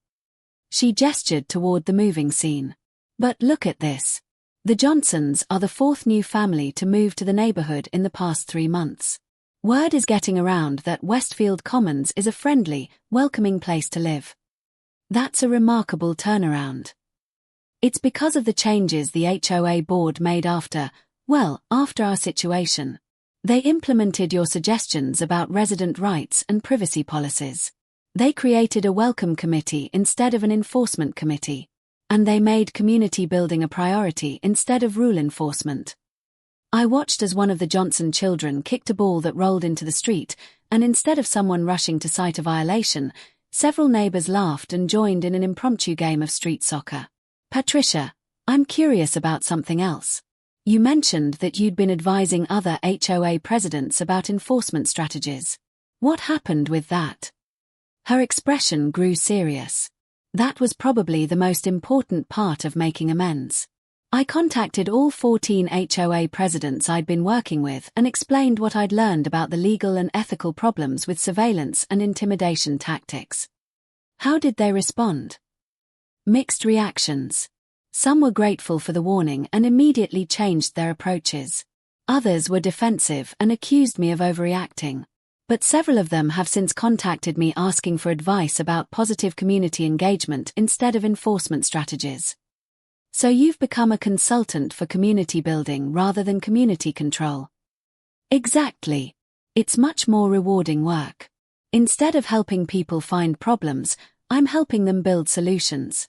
[SPEAKER 1] She gestured toward the moving scene. But look at this. The Johnsons are the 4th new family to move to the neighborhood in the past 3 months. Word is getting around that Westfield Commons is a friendly, welcoming place to live. That's a remarkable turnaround. It's because of the changes the HOA board made after our situation. They implemented your suggestions about resident rights and privacy policies. They created a welcome committee instead of an enforcement committee. And they made community building a priority instead of rule enforcement. I watched as one of the Johnson children kicked a ball that rolled into the street, and instead of someone rushing to cite a violation, several neighbors laughed and joined in an impromptu game of street soccer. Patricia, I'm curious about something else. You mentioned that you'd been advising other HOA presidents about enforcement strategies. What happened with that? Her expression grew serious. That was probably the most important part of making amends. I contacted all 14 HOA presidents I'd been working with and explained what I'd learned about the legal and ethical problems with surveillance and intimidation tactics. How did they respond? Mixed reactions. Some were grateful for the warning and immediately changed their approaches. Others were defensive and accused me of overreacting. But several of them have since contacted me asking for advice about positive community engagement instead of enforcement strategies. So you've become a consultant for community building rather than community control. Exactly. It's much more rewarding work. Instead of helping people find problems, I'm helping them build solutions.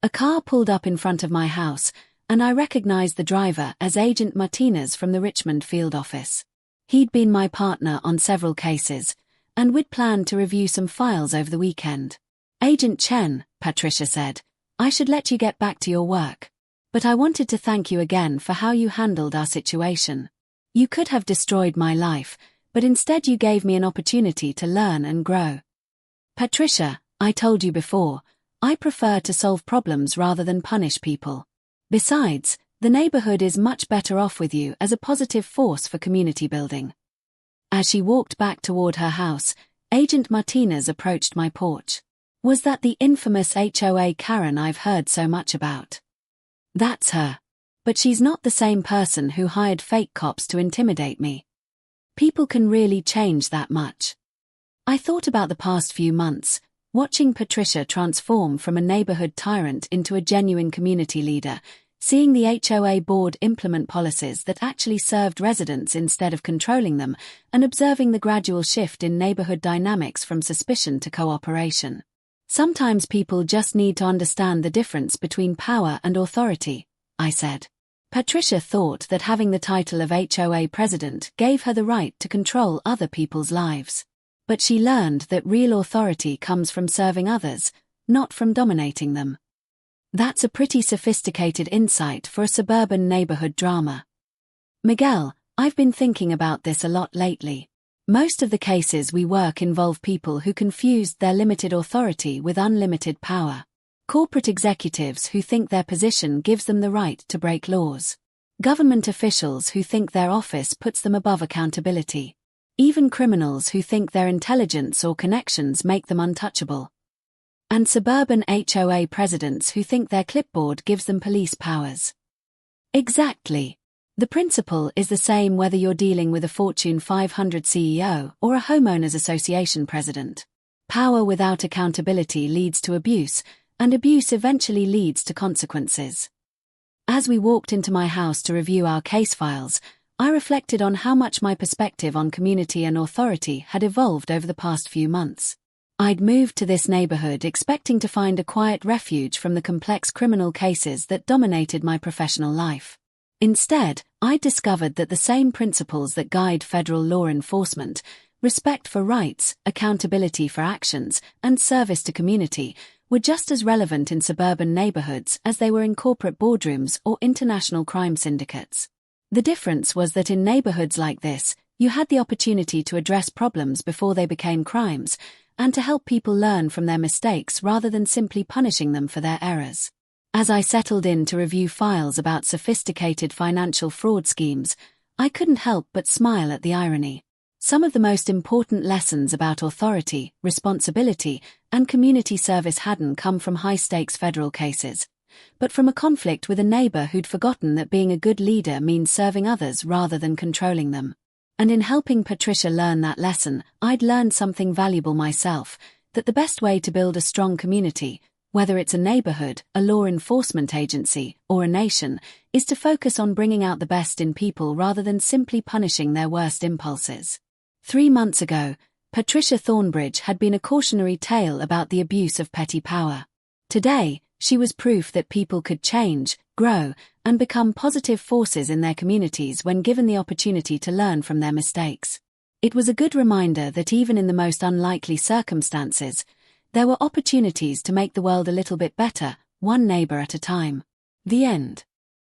[SPEAKER 1] A car pulled up in front of my house, and I recognized the driver as Agent Martinez from the Richmond field office. He'd been my partner on several cases, and we'd planned to review some files over the weekend. Agent Chen, Patricia said, I should let you get back to your work. But I wanted to thank you again for how you handled our situation. You could have destroyed my life, but instead you gave me an opportunity to learn and grow. Patricia, I told you before, I prefer to solve problems rather than punish people. Besides, the neighborhood is much better off with you as a positive force for community building. As she walked back toward her house, Agent Martinez approached my porch. Was that the infamous HOA Karen I've heard so much about? That's her. But she's not the same person who hired fake cops to intimidate me. People can really change that much. I thought about the past few months, watching Patricia transform from a neighborhood tyrant into a genuine community leader, seeing the HOA board implement policies that actually served residents instead of controlling them, and observing the gradual shift in neighborhood dynamics from suspicion to cooperation. Sometimes people just need to understand the difference between power and authority, I said. Patricia thought that having the title of HOA president gave her the right to control other people's lives. But she learned that real authority comes from serving others, not from dominating them. That's a pretty sophisticated insight for a suburban neighborhood drama. Miguel, I've been thinking about this a lot lately. Most of the cases we work involve people who confused their limited authority with unlimited power. Corporate executives who think their position gives them the right to break laws. Government officials who think their office puts them above accountability. Even criminals who think their intelligence or connections make them untouchable. And suburban HOA presidents who think their clipboard gives them police powers. Exactly. The principle is the same whether you're dealing with a Fortune 500 CEO or a homeowners association president. Power without accountability leads to abuse, and abuse eventually leads to consequences. As we walked into my house to review our case files, I reflected on how much my perspective on community and authority had evolved over the past few months. I'd moved to this neighborhood expecting to find a quiet refuge from the complex criminal cases that dominated my professional life. Instead, I discovered that the same principles that guide federal law enforcement, respect for rights, accountability for actions, and service to community, were just as relevant in suburban neighborhoods as they were in corporate boardrooms or international crime syndicates. The difference was that in neighborhoods like this, you had the opportunity to address problems before they became crimes, and to help people learn from their mistakes rather than simply punishing them for their errors. As I settled in to review files about sophisticated financial fraud schemes, I couldn't help but smile at the irony. Some of the most important lessons about authority, responsibility, and community service hadn't come from high-stakes federal cases, but from a conflict with a neighbor who'd forgotten that being a good leader means serving others rather than controlling them. And in helping Patricia learn that lesson, I'd learned something valuable myself, that the best way to build a strong community, whether it's a neighborhood, a law enforcement agency, or a nation, is to focus on bringing out the best in people rather than simply punishing their worst impulses. 3 months ago, Patricia Thornbridge had been a cautionary tale about the abuse of petty power. Today, she was proof that people could change, grow, and become positive forces in their communities when given the opportunity to learn from their mistakes. It was a good reminder that even in the most unlikely circumstances, there were opportunities to make the world a little bit better, one neighbor at a time. The end.